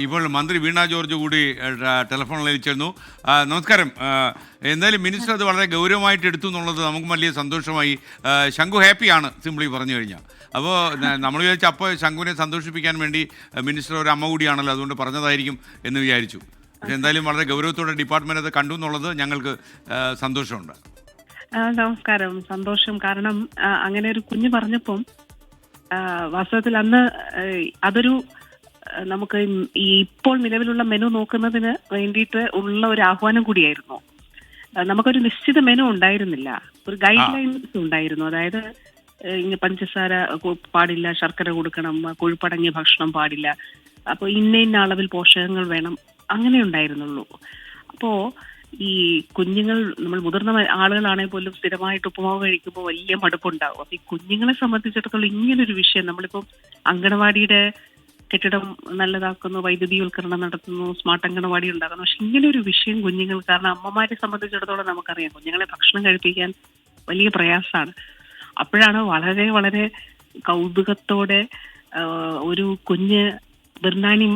ഇപ്പോൾ മന്ത്രി വീണ ജോർജ് കൂടി ടെലിഫോണിൽ വിളിച്ചിരുന്നു. നമസ്കാരം. എന്തായാലും മിനിസ്റ്റർ അത് വളരെ ഗൗരവമായിട്ട് എടുത്തു എന്നുള്ളത് നമുക്ക് വലിയ സന്തോഷമായി. ശംഖു ഹാപ്പിയാണ്, സിംപ്ലി പറഞ്ഞു കഴിഞ്ഞാൽ. അപ്പോൾ നമ്മൾ വിചാരിച്ചു അപ്പോൾ ശംഖുവിനെ സന്തോഷിപ്പിക്കാൻ വേണ്ടി മിനിസ്റ്റർ ഒരു അമ്മ കൂടിയാണല്ലോ, അതുകൊണ്ട് പറഞ്ഞതായിരിക്കും എന്ന് വിചാരിച്ചു. പക്ഷെ എന്തായാലും വളരെ ഗൗരവത്തോടെ ഡിപ്പാർട്ട്മെന്റ് അത് കണ്ടു എന്നുള്ളത് ഞങ്ങൾക്ക് സന്തോഷമുണ്ട്. നമസ്കാരം. സന്തോഷം. കാരണം അങ്ങനെ ഒരു കുഞ്ഞ് പറഞ്ഞപ്പം വാസ്തവത്തിൽ അന്ന് അതൊരു നമുക്ക് ഈ ഇപ്പോൾ നിലവിലുള്ള മെനു നോക്കുന്നതിന് വേണ്ടിയിട്ട് ഉള്ള ഒരു ആഹ്വാനം കൂടിയായിരുന്നു. നമുക്കൊരു നിശ്ചിത മെനു ഉണ്ടായിരുന്നില്ല, ഒരു ഗൈഡ് ലൈൻസ് ഉണ്ടായിരുന്നു. അതായത് പഞ്ചസാര പാടില്ല, ശർക്കര കൊടുക്കണം, കൊഴുപ്പടങ്ങിയ ഭക്ഷണം പാടില്ല, അപ്പോൾ ഇന്ന അളവിൽ പോഷകങ്ങൾ വേണം, അങ്ങനെ ഉണ്ടായിരുന്നുള്ളൂ. അപ്പോൾ ഈ കുഞ്ഞുങ്ങൾ, നമ്മൾ മുതിർന്ന ആളുകളാണെങ്കിൽ പോലും സ്ഥിരമായിട്ട് ഉപ്പുമാവ് കഴിക്കുമ്പോൾ വലിയ മടുപ്പുണ്ടാവും. അപ്പൊ ഈ കുഞ്ഞുങ്ങളെ സംബന്ധിച്ചിടത്തോളം ഇങ്ങനൊരു വിഷയം, നമ്മളിപ്പോൾ അങ്കണവാടിയുടെ കെട്ടിടം നല്ലതാക്കുന്നു, വൈദ്യുതിവൽക്കരണം നടത്തുന്നു, സ്മാർട്ട് അങ്കണവാടി ഉണ്ടാക്കുന്നു, പക്ഷെ ഇങ്ങനെ ഒരു വിഷയം കുഞ്ഞുങ്ങൾ, കാരണം അമ്മമാരെ സംബന്ധിച്ചിടത്തോളം നമുക്കറിയാം കുഞ്ഞുങ്ങളെ ഭക്ഷണം കഴിപ്പിക്കാൻ വലിയ പ്രയാസമാണ്. അപ്പോഴാണ് വളരെ വളരെ കൗതുകത്തോടെ ഒരു കുഞ്ഞ് ബിർനാണി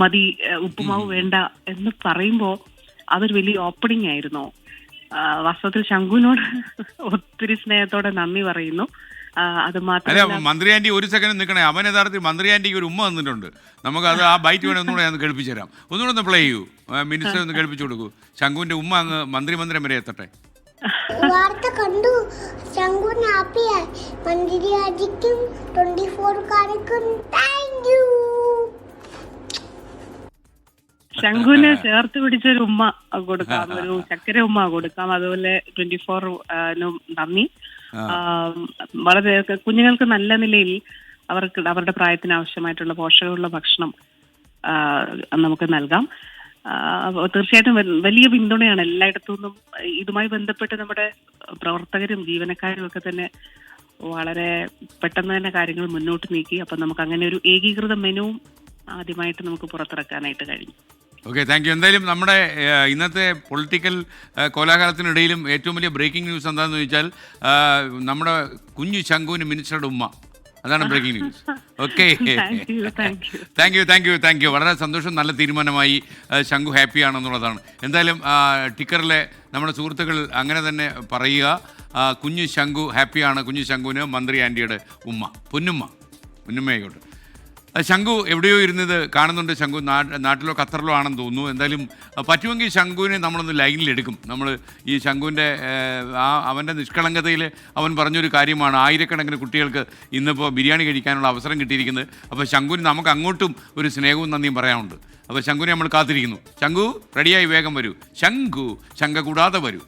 മതി, ഉപ്പുമാവ് വേണ്ട എന്ന് പറയുമ്പോൾ അതൊരു വലിയ ഓപ്പണിംഗ് ആയിരുന്നു. വാസ്തവത്തിൽ ശംഖുവിനോട് ഒത്തിരി സ്നേഹത്തോടെ നന്ദി പറയുന്നു. അത് മാത്രമല്ല, മന്ത്രി ആന്റി ഒരു സെക്കൻഡ് നിൽക്കണേ. അവൻ യഥാർത്ഥത്തിൽ മന്ത്രി ആന്റിക്ക് ഒരു ഉമ്മ തന്നിട്ടുണ്ട്. നമുക്ക് അത് ആ ബൈറ്റ് വേണം ഒന്നുകൂടെ ഞാൻ കേൾപ്പിച്ചു തരാം. ഒന്നുകൂടെ ഒന്ന് പ്ലേ ചെയ്യൂ. മിനിസ്റ്റർ ഒന്ന് കേൾപ്പിച്ചു കൊടുക്കൂ. ശംഖുവിന്റെ ഉമ്മ അങ്ങ് മന്ത്രിമന്ദിരം വരെ എത്തട്ടെ. വാർത്ത കണ്ടു, ശംഖു ഹാപ്പിയായി. മന്ത്രി ആന്റിക്കും 24 താങ്ക് യു. ശംഖുവിന് ചേർത്ത് പിടിച്ചൊരു ഉമ്മ കൊടുക്കാം, ഒരു ചക്കര ഉമ്മ കൊടുക്കാം. അതുപോലെ 24 നന്ദി. വളരെ കുഞ്ഞുങ്ങൾക്ക് നല്ല നിലയിൽ അവരുടെ പ്രായത്തിന് ആവശ്യമായിട്ടുള്ള പോഷകമുള്ള ഭക്ഷണം നമുക്ക് നൽകാം. തീർച്ചയായിട്ടും വലിയ പിന്തുണയാണ് എല്ലായിടത്തു നിന്നും. ഇതുമായി ബന്ധപ്പെട്ട് നമ്മുടെ പ്രവർത്തകരും ജീവനക്കാരും ഒക്കെ തന്നെ വളരെ പെട്ടെന്ന് തന്നെ കാര്യങ്ങൾ മുന്നോട്ട് നീക്കി. അപ്പം നമുക്ക് അങ്ങനെ ഒരു ഏകീകൃത മെനുവും ആദ്യമായിട്ട് നമുക്ക് പുറത്തിറക്കാനായിട്ട് കഴിഞ്ഞു. Okay, thank U. എന്തായാലും നമ്മുടെ ഇന്നത്തെ പൊളിറ്റിക്കൽ കോലാഹലത്തിനിടയിലും ഏറ്റവും വലിയ ബ്രേക്കിംഗ് ന്യൂസ് എന്താണെന്ന് ചോദിച്ചാൽ നമ്മുടെ കുഞ്ഞു ശംഖുവിന് മിനിസ്റ്ററുടെ ഉമ്മ. അതാണ് breaking news. Okay, thank you. വളരെ സന്തോഷം. നല്ല തീരുമാനമായി. ശംഖു ഹാപ്പിയാണെന്നുള്ളതാണ്. എന്തായാലും ടിക്കറിലെ നമ്മുടെ സുഹൃത്തുക്കൾ അങ്ങനെ തന്നെ പറയുക. കുഞ്ഞു ശംഖു ഹാപ്പിയാണ്. കുഞ്ഞു ശംഖുവിന് മന്ത്രി ആൻറ്റിയുടെ ഉമ്മ, പൊന്നുമ്മയായിക്കോട്ടെ. ശംഖു എവിടെയോ ഇരുന്നത് കാണുന്നുണ്ട്. ശംഖു നാട്ടിലോ ഖത്തറിലോ ആണെന്ന് തോന്നുന്നു. എന്തായാലും പറ്റുമെങ്കിൽ ശംഖുവിനെ നമ്മളൊന്ന് ലൈനിലെടുക്കും. നമ്മൾ ഈ ശംഖുവിൻ്റെ അവൻ്റെ നിഷ്കളങ്കതയിൽ അവൻ പറഞ്ഞൊരു കാര്യമാണ്, ആയിരക്കണക്കിന് കുട്ടികൾക്ക് ഇന്നിപ്പോൾ ബിരിയാണി കഴിക്കാനുള്ള അവസരം കിട്ടിയിരിക്കുന്നത്. അപ്പോൾ ശംഖുവിന് നമുക്ക് അങ്ങോട്ടും ഒരു സ്നേഹവും നന്ദിയും പറയാനുണ്ട്. അപ്പോൾ ശംഖുവിനെ നമ്മൾ കാത്തിരിക്കുന്നു. ശംഖു റെഡിയായി വേഗം വരൂ. ശംഖു ശങ്ക കൂടാതെ വരൂ.